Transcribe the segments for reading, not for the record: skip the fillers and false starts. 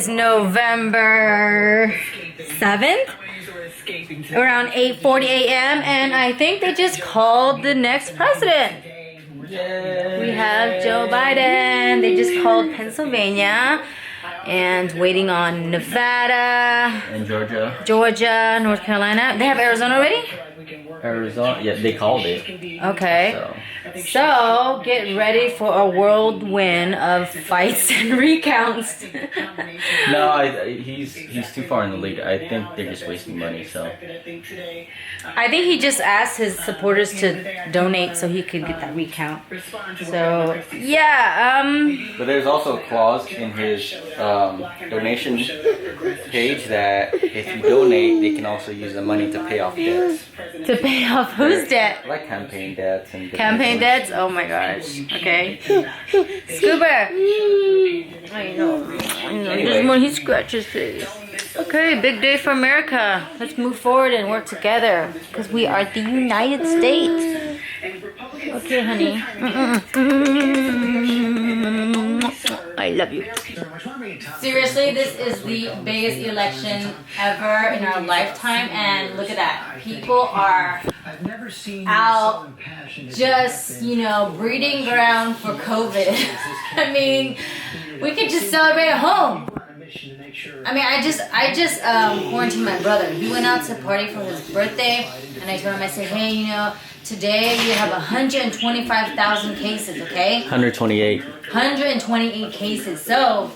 is November 7th, around 8:40 a.m. and I think they just called the next president. Yay. We have Joe Biden. They just called Pennsylvania and waiting on Nevada And Georgia. Georgia, North Carolina. They have Arizona already? Arizona. Yeah, they called it. Okay. So get ready for a whirlwind of fights and recounts. No, he's too far in the lead. I think they're just wasting money. So I think he just asked his supporters to donate so he could get that recount. So yeah. But there's also a clause in his donation page that if you donate, they can also use the money to pay off debts. To pay off whose debt? Like campaign debts and Campaign debts? Oh my gosh. Okay. Scuba. I know. There's more. He scratches face. Okay, big day for America. Let's move forward and work together because we are the United States. Okay, honey. I love you. Seriously, this is the biggest election ever in our lifetime, and look at that. People are out just, breeding ground for COVID. I mean, we could just celebrate at home. I mean, I just quarantined my brother. He went out to party for his birthday, and I told him, I said, hey, today we have 125,000 cases, okay? 128. 128 cases. So,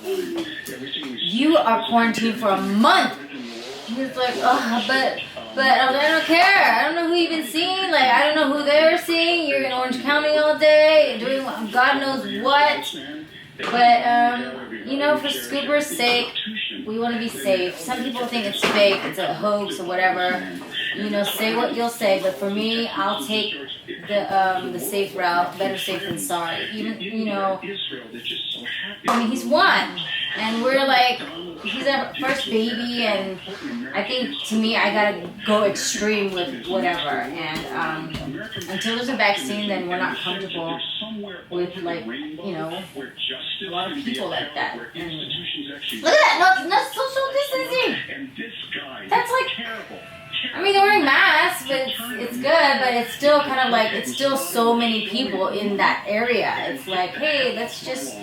you are quarantined for a month. He was like, oh, but I don't care. I don't know who you've been seeing. Like, I don't know who they're seeing. You're in Orange County all day, doing God knows what. But, for Scooper's sake, we want to be safe. Some people think it's fake, it's a hoax or whatever. Say what you'll say. But for me, I'll take the safe route. Better safe than sorry. Even, he's one. And we're like, he's our first baby, and I think, to me, I gotta go extreme with whatever. And until there's a vaccine, then we're not comfortable with, a lot of people like that. And look at that! No social distancing! That's like... I mean, they're wearing masks, but it's good, but it's still kind of like, it's still so many people in that area. It's like, hey, let's just...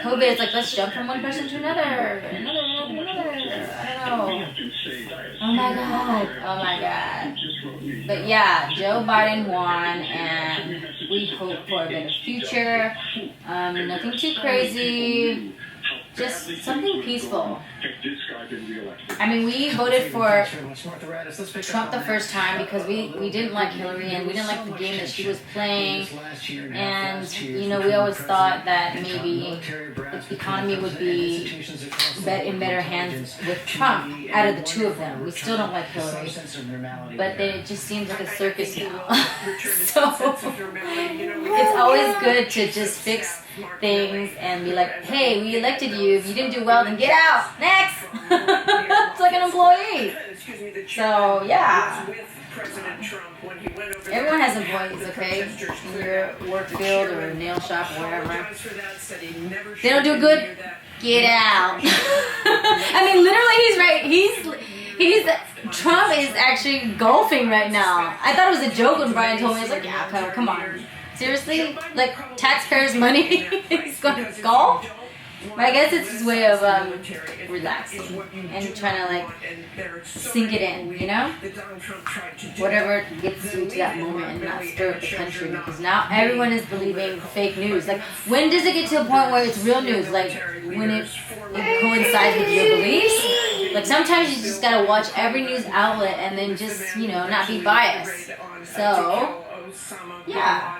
COVID, it's like, let's jump from one person to another. I don't know. Oh my God. But yeah, Joe Biden won, and we hope for a better future. Nothing too crazy. Just something peaceful. I mean, we voted for Trump the first time because we didn't like Hillary and we didn't like the game that she was playing. And, we always thought that maybe the economy would be in better hands with Trump out of the two of them. We still don't like Hillary. But it just seems like a circus now. So, it's always good to just fix things and be like, hey, we elected you. If you didn't do well, then get out. Next. It's like an employee. So, yeah. Everyone has employees, okay? In your work field or a nail shop or whatever. They don't do good, get out. I mean, literally, he's right. Trump is actually golfing right now. I thought it was a joke when Brian told me. I was like, yeah, come on. Seriously? Like, taxpayers' money? He's going to golf? But I guess it's his way of relaxing and trying to sink it in, Whatever gets you to that moment and not stir up the country, because now everyone is believing fake news. Like, when does it get to a point where it's real news? Like, when it coincides with your beliefs? Like, sometimes you just gotta watch every news outlet and then just, not be biased. So, yeah.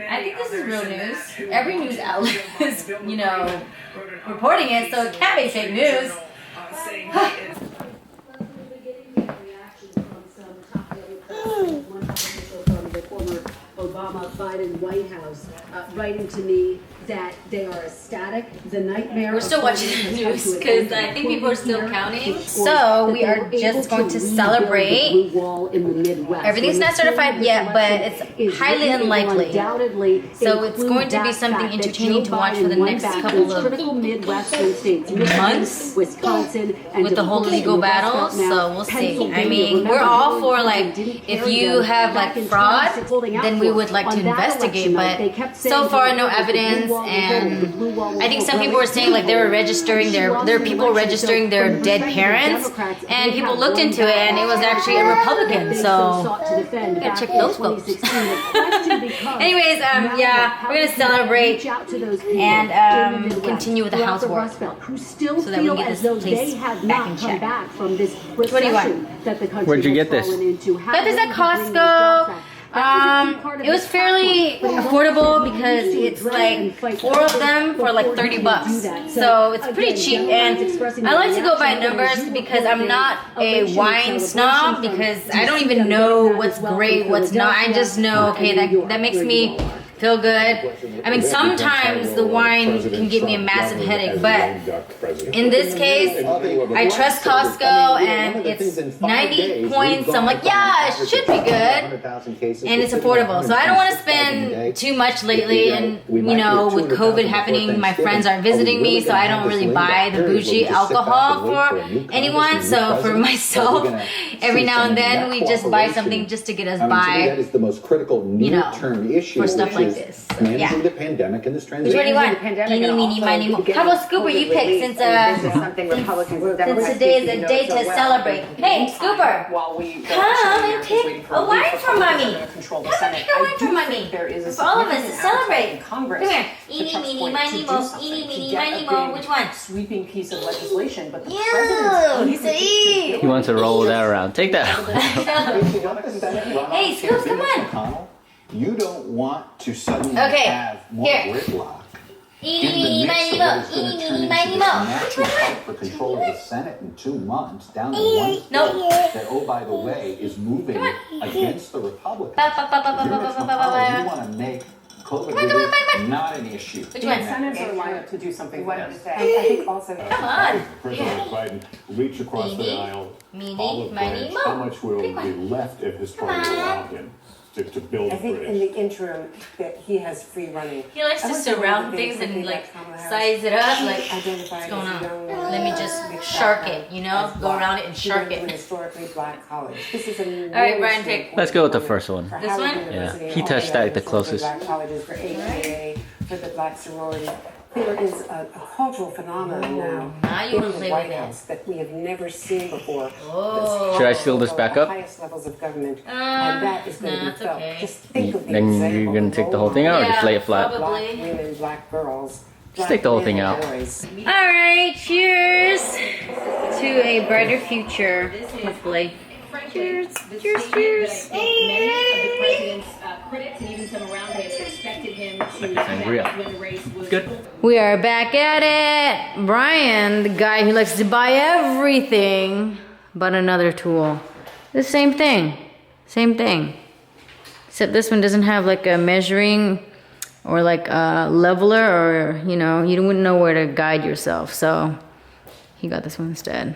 I think this is real news. Every news outlet is, reporting it, so it can't be fake news. Obama Biden White House writing to me that they are ecstatic. The nightmare. We're still watching the news because I think people are still counting. So we are just going to celebrate. Everything's not certified yet, but it's highly unlikely. So it's going to be something entertaining to watch for the next couple of months with the whole legal battle. So we'll see. I mean, we're all for like, if you have like fraud, then we would like to investigate. But so far, no evidence. And I think some people were saying like they were registering there are people registering their dead parents, and people looked into it and it was actually a Republican. So gotta check those votes. Anyways, yeah, we're gonna celebrate and continue with the housework so that we can get this place back in check. What do you want? Where'd you get this? Got this at Costco. It was fairly affordable because it's like 4 of them for like $30. So it's pretty cheap, and I like to go by numbers because I'm not a wine snob, because I don't even know what's great, what's not. I just know, okay, that makes me feel good. I mean, sometimes the wine can give me a massive headache, but in this case, I trust Costco, and it's 90 points. I'm like, yeah, it should be good, and it's affordable. So I don't want to spend too much lately, and you know, with COVID happening, my friends aren't visiting me, so I don't really buy the bougie alcohol for anyone. So for myself, every now and then, we just buy something just to get us by, you know, for stuff like this. So, yeah. The pandemic and this Which one do you want? Eeny, meeny, miny, mo. How about Scooper? You pick, since today is a day to celebrate. Hey, Scooper, come and pick a wine for mommy. Come and pick a wine for mommy. For all of us to celebrate. Come here. Eeny, meeny, miny, mo. Eeny, meeny, miny, mo. Which one? Sweeping piece of legislation, but the He wants to roll that around. Take that. Hey, Scoops, come on. You don't want to suddenly have more gridlock. Eeny, meeny, miny, mo. Eeny, meeny, miny, mo. Which one? For control of the Senate in 2 months, down to one state that, oh, by the way, is moving against the Republicans. You want to make COVID not an issue. Which one? Senators are lined up to do something for this. I think also. Come on. President Biden reach across the aisle, olive branch, how much will be left of his party allow him to build a I think bridge? in the interim that he has free running. He likes to surround things and like size it up. Like, what's going on? Let me just shark it, you know? Go around it and shark it. Historically black college. This is a All right, Brian, pick. Let's go with the first one. This one? Yeah, he touched that the closest. Black colleges, for AKA, for the black sorority. There is a cultural phenomenon now you in wanna the play White with House that we have never seen before. Oh. Should I seal this back up? The highest levels of government, and that is going to be felt. okay. Just think of the Then example you're gonna of take the whole thing out, or just lay it flat? probably. Black women, black girls. Just take the whole thing out. All right, cheers to a brighter future, hopefully. Cheers, cheers, cheers. Many of the president's critics and even some around him expected him to Sangria. when the race was Good. We are back at it. Brian, the guy who likes to buy everything but another tool. The same thing. Same thing. Except this one doesn't have like a measuring or like a leveler, or, you know, you wouldn't know where to guide yourself. So he got this one instead.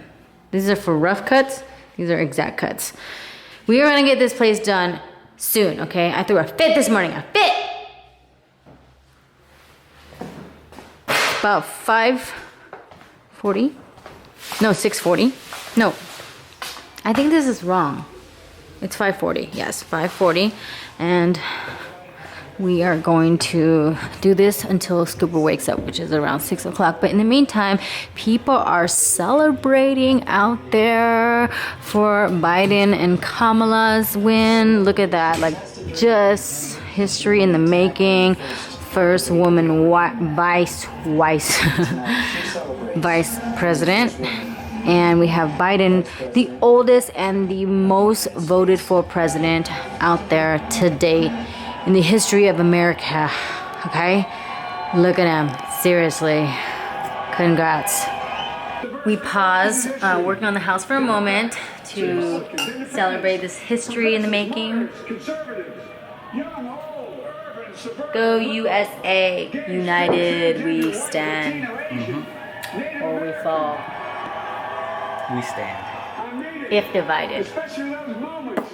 These are for rough cuts. These are exact cuts. We are gonna get this place done soon, okay? I threw a fit this morning, a fit! About 5:40. No, 6:40. No, I think this is wrong. It's 5:40, yes, 5:40. And we are going to do this until Scooper wakes up, which is around 6 o'clock. But in the meantime, people are celebrating out there for Biden and Kamala's win. Look at that, like just history in the making. First woman vice president. And we have Biden, the oldest and the most voted for president out there to date in the history of America. Okay? Look at him. Seriously. Congrats. We pause working on the house for a moment to celebrate this history in the making. Conservative, young, old, Go USA. United we stand. Or we fall. We stand. If divided. Especially those moments